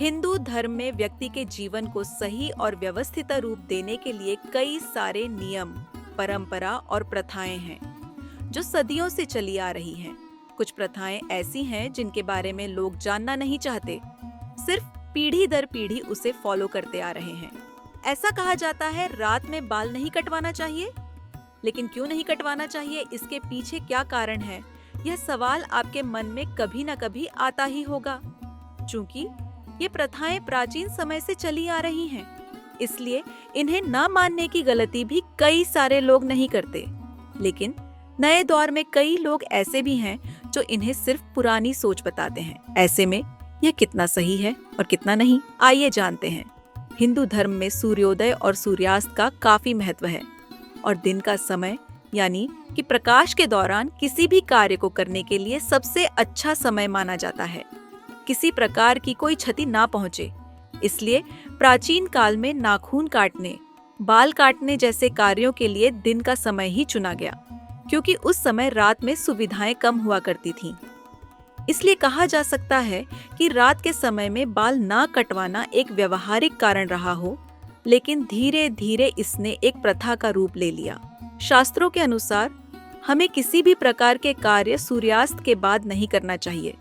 हिंदू धर्म में व्यक्ति के जीवन को सही और व्यवस्थित रूप देने के लिए कई सारे नियम, परंपरा और प्रथाएं हैं जो सदियों से चली आ रही हैं। कुछ प्रथाएं ऐसी हैं जिनके बारे में लोग जानना नहीं चाहते, सिर्फ पीढ़ी दर पीढ़ी उसे फॉलो करते आ रहे हैं। ऐसा कहा जाता है रात में बाल नहीं कटवाना चाहिए, लेकिन क्यों नहीं कटवाना चाहिए, इसके पीछे क्या कारण है, यह सवाल आपके मन में कभी न कभी आता ही होगा। चूंकि ये प्रथाएं प्राचीन समय से चली आ रही हैं, इसलिए इन्हें न मानने की गलती भी कई सारे लोग नहीं करते। लेकिन नए दौर में कई लोग ऐसे भी हैं जो इन्हें सिर्फ पुरानी सोच बताते हैं। ऐसे में यह कितना सही है और कितना नहीं, आइए जानते हैं। हिंदू धर्म में सूर्योदय और सूर्यास्त का काफी महत्व है और दिन का समय यानी कि प्रकाश के दौरान किसी भी कार्य को करने के लिए सबसे अच्छा समय माना जाता है। किसी प्रकार की कोई क्षति ना पहुंचे, इसलिए प्राचीन काल में नाखून काटने, बाल काटने जैसे कार्यों के लिए दिन का समय ही चुना गया, क्योंकि उस समय रात में सुविधाएं कम हुआ करती थीं। इसलिए कहा जा सकता है कि रात के समय में बाल ना कटवाना एक व्यवहारिक कारण रहा हो, लेकिन धीरे धीरे इसने एक प्रथा का रूप ले लिया। शास्त्रों के अनुसार हमें किसी भी प्रकार के कार्य सूर्यास्त के बाद नहीं करना चाहिए,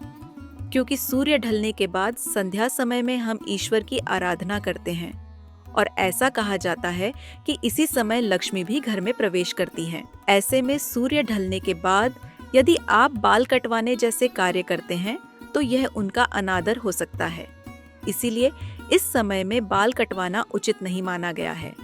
क्योंकि सूर्य ढलने के बाद संध्या समय में हम ईश्वर की आराधना करते हैं और ऐसा कहा जाता है कि इसी समय लक्ष्मी भी घर में प्रवेश करती हैं। ऐसे में सूर्य ढलने के बाद यदि आप बाल कटवाने जैसे कार्य करते हैं तो यह उनका अनादर हो सकता है। इसीलिए इस समय में बाल कटवाना उचित नहीं माना गया है।